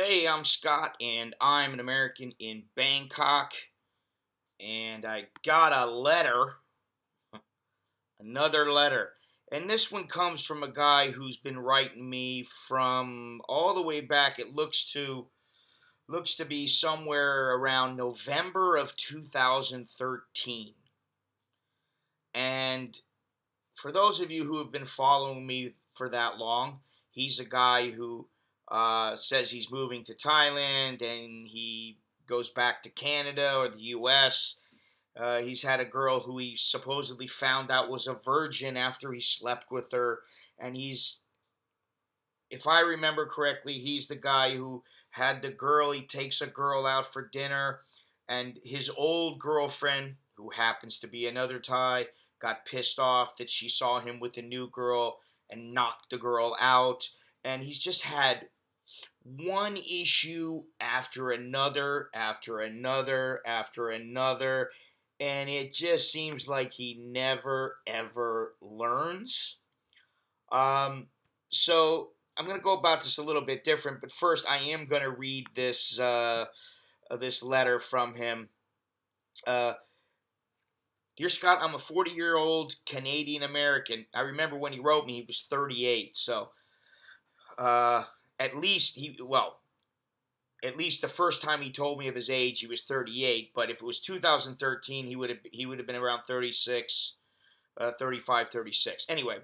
Hey, I'm Scott, and I'm an American in Bangkok, and I got a letter, another letter. And this one comes from a guy who's been writing me from all the way back. It looks to be somewhere around November of 2013. And for those of you who have been following me for that long, he's a guy who says he's moving to Thailand and he goes back to Canada or the U.S. He's had a girl who he supposedly found out was a virgin after he slept with her. And if I remember correctly, he's the guy who had the girl, he takes a girl out for dinner, and his old girlfriend, who happens to be another Thai, got pissed off that she saw him with a new girl and knocked the girl out. And he's just had one issue after another, after another, after another. And it just seems like he never, ever learns. So I'm going to go about this a little bit different. But first, I am going to read this letter from him. Dear Scott, I'm a 40-year-old Canadian American. I remember when he wrote me, he was 38. So at least the first time he told me of his age, he was 38. But if it was 2013, he would have been around 36, 35, 36. Anyway,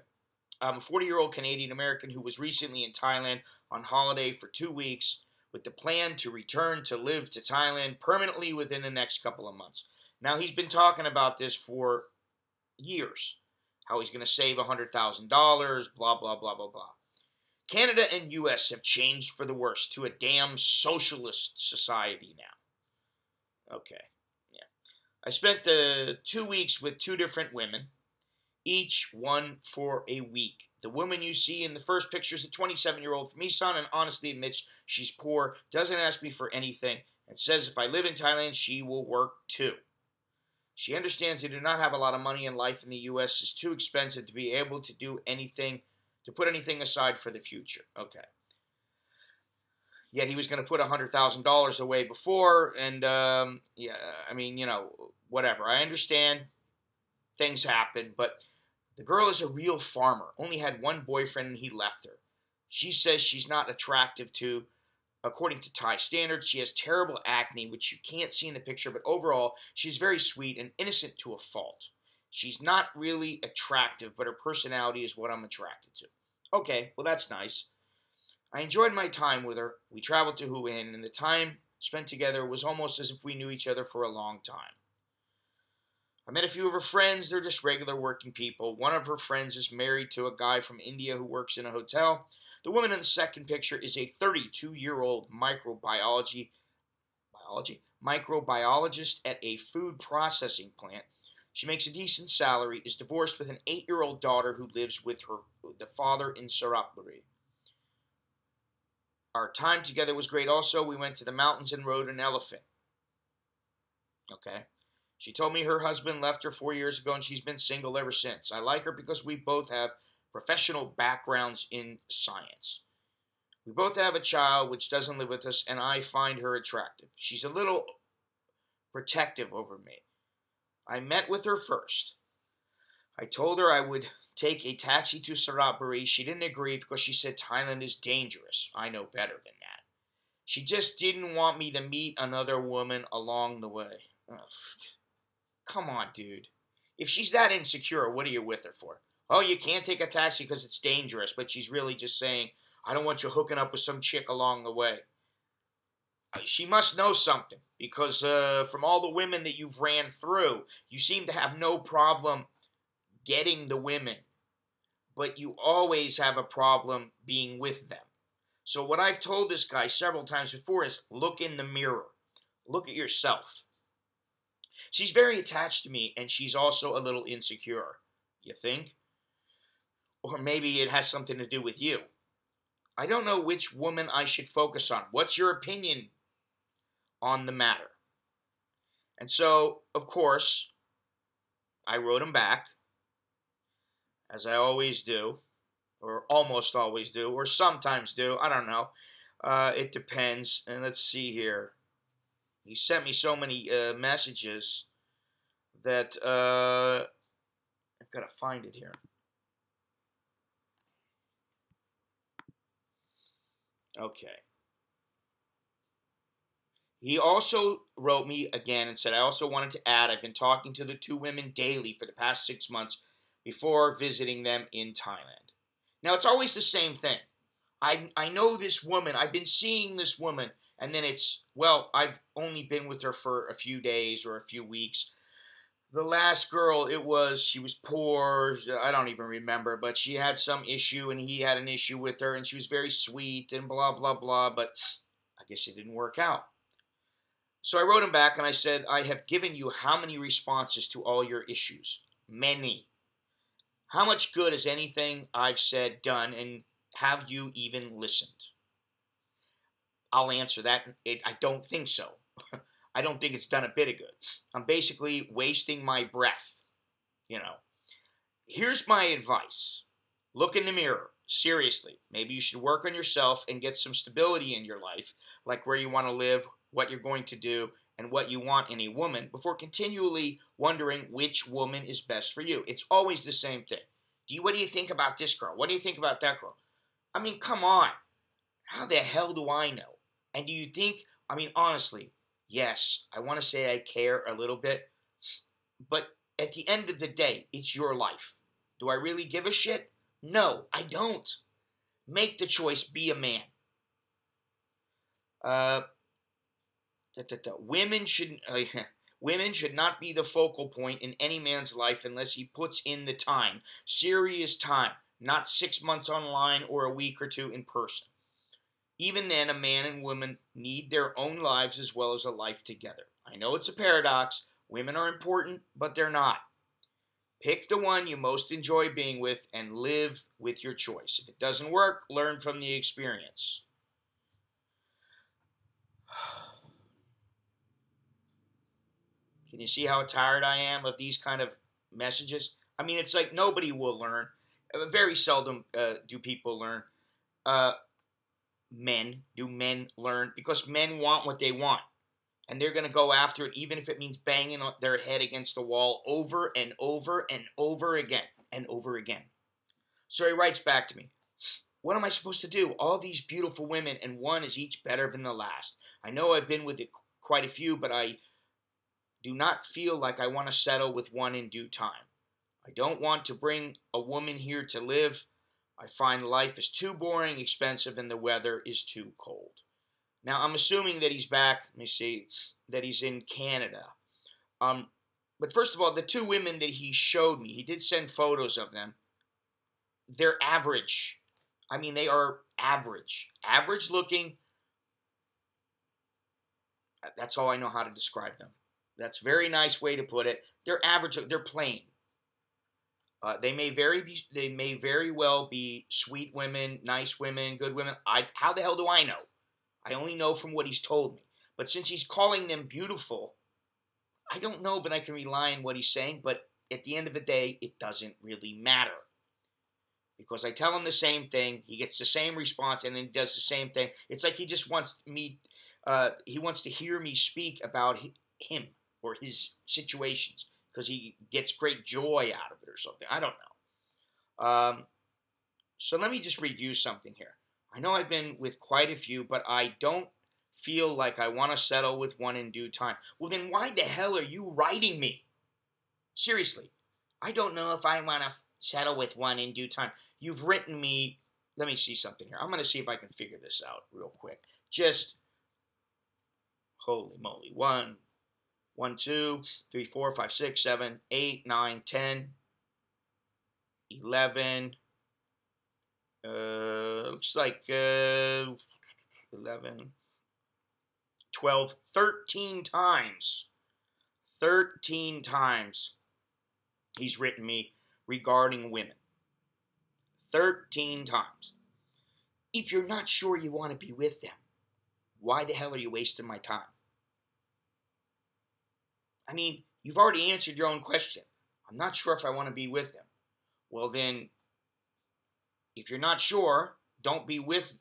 I'm a 40-year-old Canadian American who was recently in Thailand on holiday for 2 weeks with the plan to return to live to Thailand permanently within the next couple of months. Now, he's been talking about this for years, how he's going to save $100,000, blah, blah, blah, blah, blah. Canada and U.S. have changed for the worse to a damn socialist society now. Okay, yeah. I spent the 2 weeks with two different women, each one for a week. The woman you see in the first picture is a 27-year-old from Isan and honestly admits she's poor, doesn't ask me for anything, and says if I live in Thailand, she will work too. She understands they do not have a lot of money and life in the U.S. is too expensive to be able to do anything, to put anything aside for the future. Okay. Yet he was going to put $100,000 away before, and, yeah, I mean, whatever. I understand things happen, but the girl is a real farmer, only had one boyfriend and he left her. She says she's not attractive according to Thai standards. She has terrible acne, which you can't see in the picture, but overall, she's very sweet and innocent to a fault. She's not really attractive, but her personality is what I'm attracted to. Okay, well, that's nice. I enjoyed my time with her. We traveled to Hue Hin, and the time spent together was almost as if we knew each other for a long time. I met a few of her friends. They're just regular working people. One of her friends is married to a guy from India who works in a hotel. The woman in the second picture is a 32-year-old microbiologist at a food processing plant. She makes a decent salary, is divorced with an 8-year-old daughter who lives with the father in Sarapuri. Our time together was great also. We went to the mountains and rode an elephant. Okay. She told me her husband left her 4 years ago and she's been single ever since. I like her because we both have professional backgrounds in science. We both have a child which doesn't live with us, and I find her attractive. She's a little protective over me. I met with her first. I told her I would take a taxi to Sarapuri. She didn't agree because she said Thailand is dangerous. I know better than that. She just didn't want me to meet another woman along the way. Ugh. Come on, dude. If she's that insecure, what are you with her for? Oh, you can't take a taxi because it's dangerous, but she's really just saying, I don't want you hooking up with some chick along the way. She must know something, because from all the women that you've ran through, you seem to have no problem getting the women, but you always have a problem being with them. So what I've told this guy several times before is, look in the mirror. Look at yourself. She's very attached to me, and she's also a little insecure. You think? Or maybe it has something to do with you. I don't know which woman I should focus on. What's your opinion on the matter? And so, of course, I wrote him back, as I always do, or almost always do, or sometimes do, I don't know. It depends. And let's see here. He sent me so many messages that I've got to find it here. Okay. He also wrote me again and said, I also wanted to add, I've been talking to the two women daily for the past 6 months before visiting them in Thailand. Now, it's always the same thing. I know this woman. I've been seeing this woman. And then it's, well, I've only been with her for a few days or a few weeks. The last girl, she was poor. I don't even remember. But she had some issue and he had an issue with her. And she was very sweet and blah, blah, blah. But I guess it didn't work out. So I wrote him back and I said, I have given you how many responses to all your issues? Many. How much good has anything I've said done, and have you even listened? I'll answer that. I don't think so. I don't think it's done a bit of good. I'm basically wasting my breath. You know. Here's my advice. Look in the mirror. Seriously. Maybe you should work on yourself and get some stability in your life, like where you want to live, what you're going to do, and what you want in a woman before continually wondering which woman is best for you. It's always the same thing. What do you think about this girl? What do you think about that girl? I mean, come on. How the hell do I know? And do you think, I mean, honestly, yes, I want to say I care a little bit, but at the end of the day, it's your life. Do I really give a shit? No, I don't. Make the choice. Be a man. Women should not be the focal point in any man's life unless he puts in the time, serious time, not 6 months online or a week or two in person. Even then, a man and woman need their own lives as well as a life together. I know it's a paradox. Women are important, but they're not. Pick the one you most enjoy being with and live with your choice. If it doesn't work, learn from the experience. Can you see how tired I am of these kind of messages? I mean, it's like nobody will learn. Very seldom do people learn. Do men learn? Because men want what they want. And they're going to go after it, even if it means banging their head against the wall over and over and over again and over again. So he writes back to me, what am I supposed to do? All these beautiful women, and one is each better than the last. I know I've been with quite a few, but I do not feel like I want to settle with one in due time. I don't want to bring a woman here to live. I find life is too boring, expensive, and the weather is too cold. Now, I'm assuming that he's back. Let me see. That he's in Canada. But first of all, the two women that he showed me, he did send photos of them. They're average. I mean, they are average. Average looking. That's all I know how to describe them. That's a very nice way to put it. They're average. They're plain. They may very well be sweet women, nice women, good women. How the hell do I know? I only know from what he's told me. But since he's calling them beautiful, I don't know if I can rely on what he's saying. But at the end of the day, it doesn't really matter. Because I tell him the same thing, he gets the same response, and then he does the same thing. It's like he just wants me. He wants to hear me speak about him or his situations because he gets great joy out of it or something. I don't know. So let me just review something here. I know I've been with quite a few, but I don't feel like I want to settle with one in due time. Well, then why the hell are you writing me? Seriously, I don't know if I want to settle with one in due time. You've written me. Let me see something here. I'm going to see if I can figure this out real quick. Just, holy moly. 1, 2, 3, 4, 5, 6, 7, 8, 9, 10, 11. Looks like 11, 12, 13 times. 13 times he's written me regarding women. 13 times. If you're not sure you want to be with them, why the hell are you wasting my time? I mean, you've already answered your own question. I'm not sure if I want to be with them. Well, then, if you're not sure, don't be with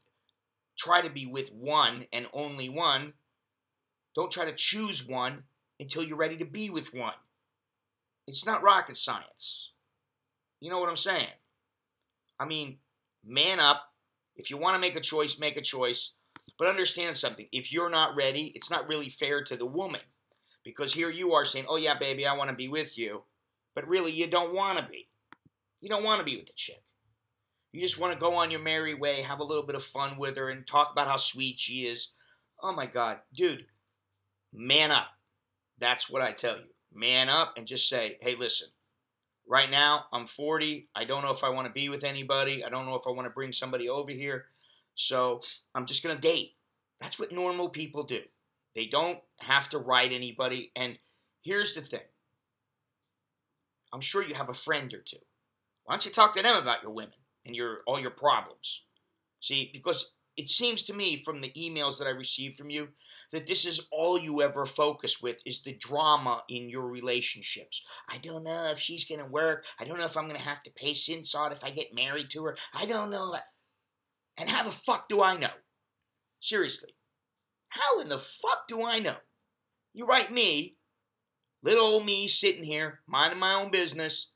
try to be with one and only one. Don't try to choose one until you're ready to be with one. It's not rocket science. You know what I'm saying? I mean, man up. If you want to make a choice, make a choice. But understand something. If you're not ready, it's not really fair to the woman. Because here you are saying, oh yeah, baby, I want to be with you. But really, you don't want to be. You don't want to be with the chick. You just want to go on your merry way, have a little bit of fun with her, and talk about how sweet she is. Oh my God. Dude, man up. That's what I tell you. Man up and just say, hey, listen. Right now, I'm 40. I don't know if I want to be with anybody. I don't know if I want to bring somebody over here. So I'm just going to date. That's what normal people do. They don't have to write anybody. And here's the thing. I'm sure you have a friend or two. Why don't you talk to them about your women and all your problems? See, because it seems to me from the emails that I received from you that this is all you ever focus with is the drama in your relationships. I don't know if she's going to work. I don't know if I'm going to have to pay Sinsod if I get married to her. I don't know. And how the fuck do I know? Seriously. How in the fuck do I know? You write me, little old me sitting here, minding my own business.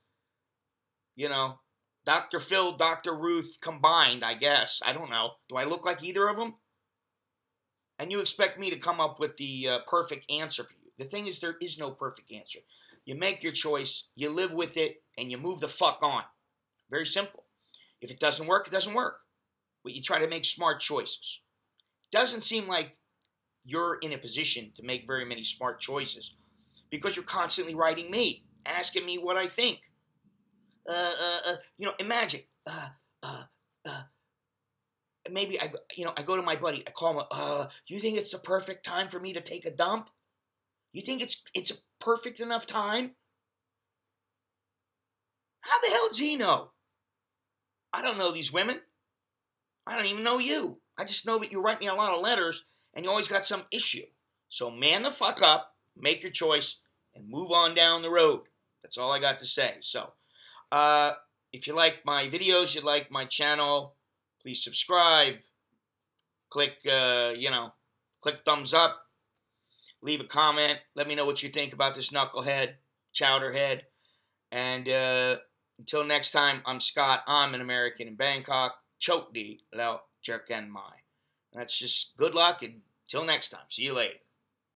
You know, Dr. Phil, Dr. Ruth combined, I guess. I don't know. Do I look like either of them? And you expect me to come up with the perfect answer for you. The thing is, there is no perfect answer. You make your choice, you live with it, and you move the fuck on. Very simple. If it doesn't work, it doesn't work. But you try to make smart choices. Doesn't seem like you're in a position to make very many smart choices because you're constantly writing me, asking me what I think. Imagine, maybe I go to my buddy, I call him, you think it's the perfect time for me to take a dump? You think it's a perfect enough time? How the hell does he know? I don't know these women. I don't even know you. I just know that you write me a lot of letters and you always got some issue. So man the fuck up, make your choice, and move on down the road. That's all I got to say. So, if you like my videos, you like my channel, please subscribe. Click, click thumbs up. Leave a comment. Let me know what you think about this knucklehead, chowderhead. And until next time, I'm Scott. I'm an American in Bangkok. Chok di lao jerken mai. That's just good luck, and until next time. See you later.